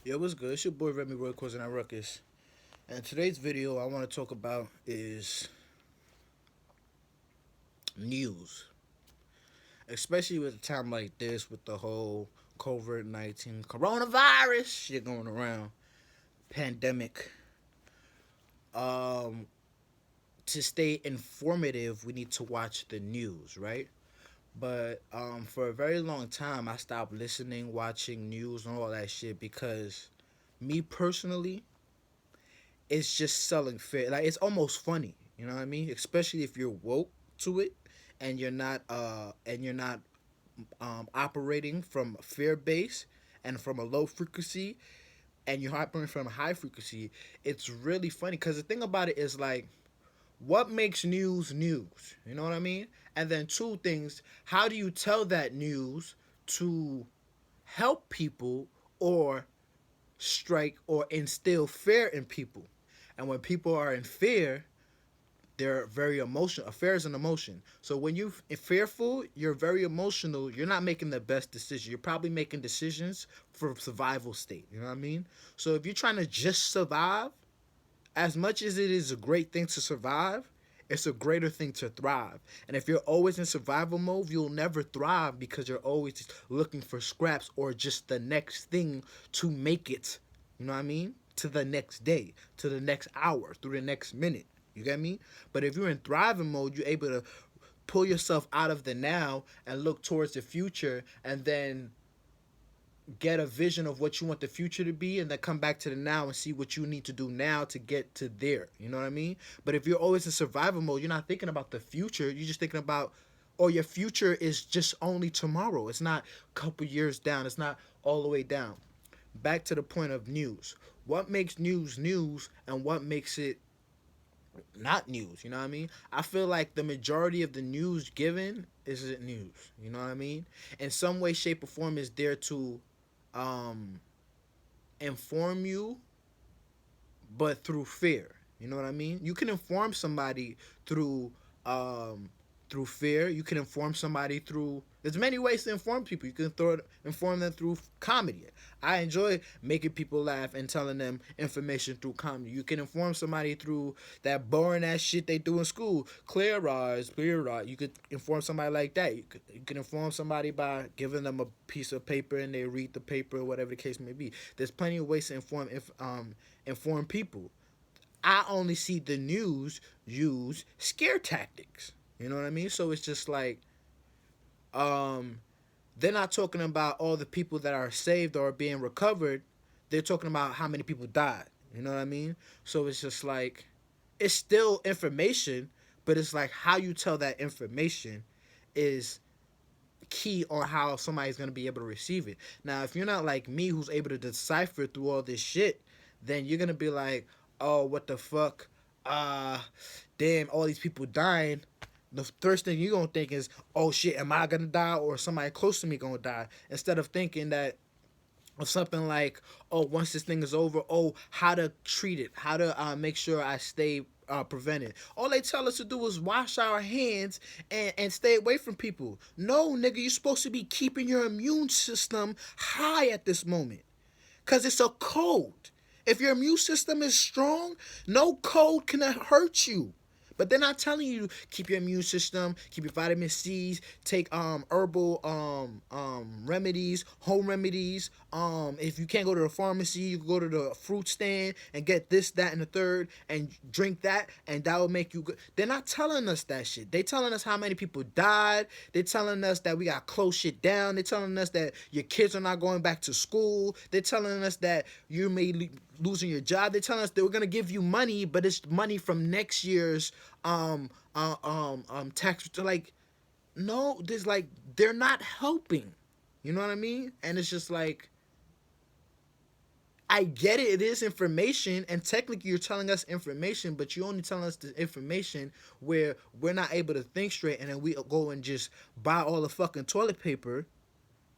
Yo, what's good? It's your boy Remy Roy causing that ruckus. And today's video I want to talk about is news. Especially with a time like this with the whole COVID-19 coronavirus shit going around. Pandemic. Um to stay informative, we need to watch the news, right? But for a very long time I stopped listening, watching news and all that shit because me personally, it's just selling fear. Like it's almost funny, you know what I mean? Especially if you're woke to it and you're not operating from fear base and from a low frequency, and you're operating from a high frequency. It's really funny because the thing about it is like, what makes news news? You know what I mean? And then two things: how do you tell that news to help people or strike or instill fear in people? And when people are in fear, they're very emotional. Fear is an emotion. So when you're fearful, you're very emotional. You're not making the best decision. You're probably making decisions for survival state. You know what I mean? So if you're trying to just survive, as much as it is a great thing to survive, it's a greater thing to thrive. And if you're always in survival mode, you'll never thrive because you're always looking for scraps or just the next thing to make it. You know what I mean? To the next day, to the next hour, through the next minute. You get me? But if you're in thriving mode, you're able to pull yourself out of the now and look towards the future, and then get a vision of what you want the future to be, and then come back to the now and see what you need to do now to get to there. You know what I mean? But if you're always in survival mode, you're not thinking about the future. You're just thinking about, or your future is just only tomorrow. It's not a couple years down. It's not all the way down. Back to the point of news. What makes news news and what makes it not news? You know what I mean? I feel like the majority of the news given isn't news. You know what I mean? In some way, shape, or form is there to um inform you, but through fear. You know what I mean? You can inform somebody through um through fear. You can inform somebody through, there's many ways to inform people. You can inform them through comedy. I enjoy making people laugh and telling them information through comedy. You can inform somebody through that boring ass shit they do in school. Clear eyes, clear eyes. You could inform somebody like that. You can inform somebody by giving them a piece of paper and they read the paper, whatever the case may be. There's plenty of ways to inform people. I only see the news use scare tactics. You know what I mean? So it's just like, um, they're not talking about all the people that are saved or being recovered. They're talking about how many people died. You know what I mean? So it's just like, it's still information, but it's like how you tell that information is key on how somebody's gonna be able to receive it. Now, if you're not like me, who's able to decipher through all this shit, then you're gonna be like, "Oh, what the fuck? Uh, damn, all these people dying." The first thing you're gonna think is, "Oh shit, am I gonna die or somebody close to me gonna die?" Instead of thinking that of something like, "Oh, once this thing is over, oh, how to treat it, how to make sure I stay prevented." All they tell us to do is wash our hands and stay away from people. No, nigga, you're supposed to be keeping your immune system high at this moment, because it's a code. If your immune system is strong, no code can hurt you. But they're not telling you keep your immune system, keep your vitamin C's, take herbal remedies, home remedies. If you can't go to the pharmacy, you can go to the fruit stand and get this, that, and the third, and drink that, and that will make you good. They're not telling us that shit. They telling us how many people died. They're telling us that we got close shit down. They're telling us that your kids are not going back to school. They're telling us that you may losing your job. They're telling us they were gonna give you money, but it's money from next year's tax. Like, no, there's like, they're not helping. You know what I mean? And it's just like, I get it. It is information, and technically you're telling us information, but you're only telling us the information where we're not able to think straight, and then we go and just buy all the fucking toilet paper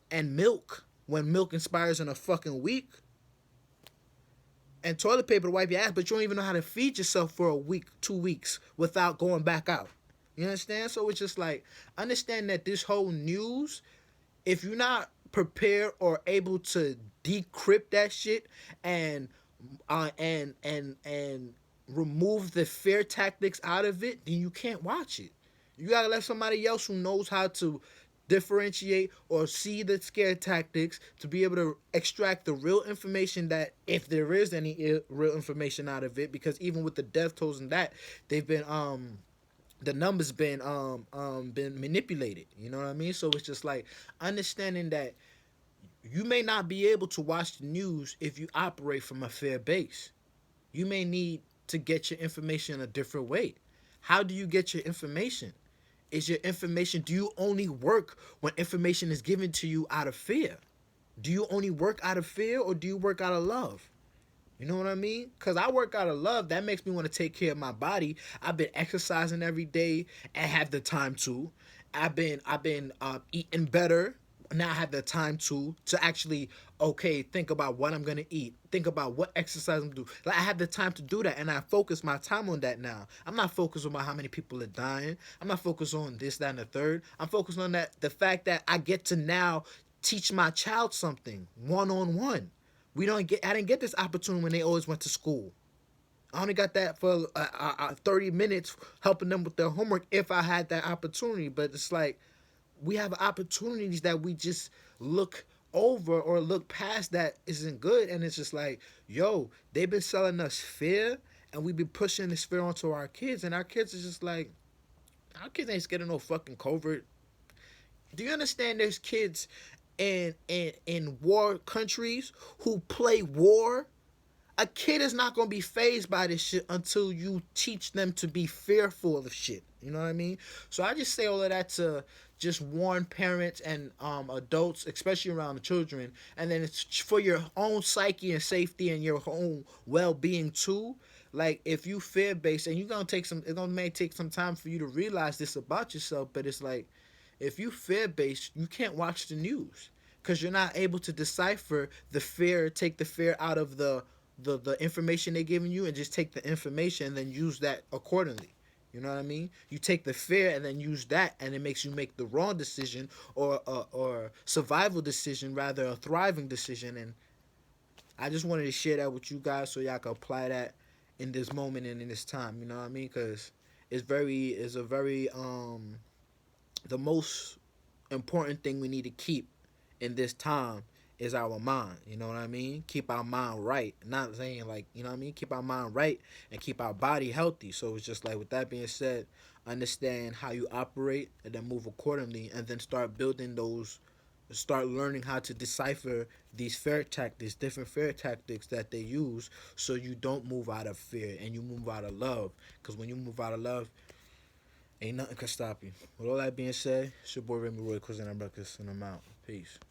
and milk when milk expires in a fucking week, and toilet paper to wipe your ass, but you don't even know how to feed yourself for a week, 2 weeks without going back out. You understand? So it's just like, understand that this whole news, if you're not prepared or able to decrypt that shit and and remove the fear tactics out of it, then you can't watch it. You gotta let somebody else who knows how to differentiate or see the scare tactics to be able to extract the real information, that if there is any real information out of it, because even with the death tolls and that, they've been the numbers been manipulated, you know what I mean? So it's just like understanding that you may not be able to watch the news if you operate from a fair base. You may need to get your information a different way. How do you get your information? Is your information, do you only work when information is given to you out of fear? Do you only work out of fear, or do you work out of love? You know what I mean? Because I work out of love. That makes me want to take care of my body. I've been exercising every day and have the time to. I've been eating better. Now I have the time to actually, okay, think about what I'm gonna eat. Think about what exercise I'm doing. Like I have the time to do that, and I focus my time on that now. I'm not focused on how many people are dying. I'm not focused on this, that, and the third. I'm focused on the fact that I get to now teach my child something one on one. I didn't get this opportunity when they always went to school. I only got that for 30 minutes helping them with their homework if I had that opportunity. But it's like we have opportunities that we just look over or look past that isn't good. And it's just like, yo, they've been selling us fear, and we've been pushing this fear onto our kids. And our kids are just like, our kids ain't scared of no fucking covert. Do you understand there's kids in war countries who play war? A kid is not gonna be phased by this shit until you teach them to be fearful of shit. You know what I mean? So I just say all of that to just warn parents and adults, especially around the children, and then it's for your own psyche and safety and your own well being too. Like if you fear based, and you're gonna take some, it's gonna may take some time for you to realize this about yourself, but it's like if you fear based, you can't watch the news because you're not able to decipher the fear, take the fear out of the information they're giving you, and just take the information and then use that accordingly. You know what I mean? You take the fear and then use that, and it makes you make the wrong decision, or survival decision rather, a thriving decision. And I just wanted to share that with you guys so y'all can apply that in this moment and in this time. You know what I mean? Because it's a very the most important thing we need to keep in this time is our mind. You know what I mean? Keep our mind right. Not saying like, you know what I mean? Keep our mind right and keep our body healthy. So it's just like, with that being said, understand how you operate and then move accordingly, and then start building those, start learning how to decipher these fear tactics, different fear tactics that they use, so you don't move out of fear and you move out of love. Because when you move out of love, ain't nothing can stop you. With all that being said, it's your boy Remy Roy, Cousin I'm Ruckus, and I'm out. Peace.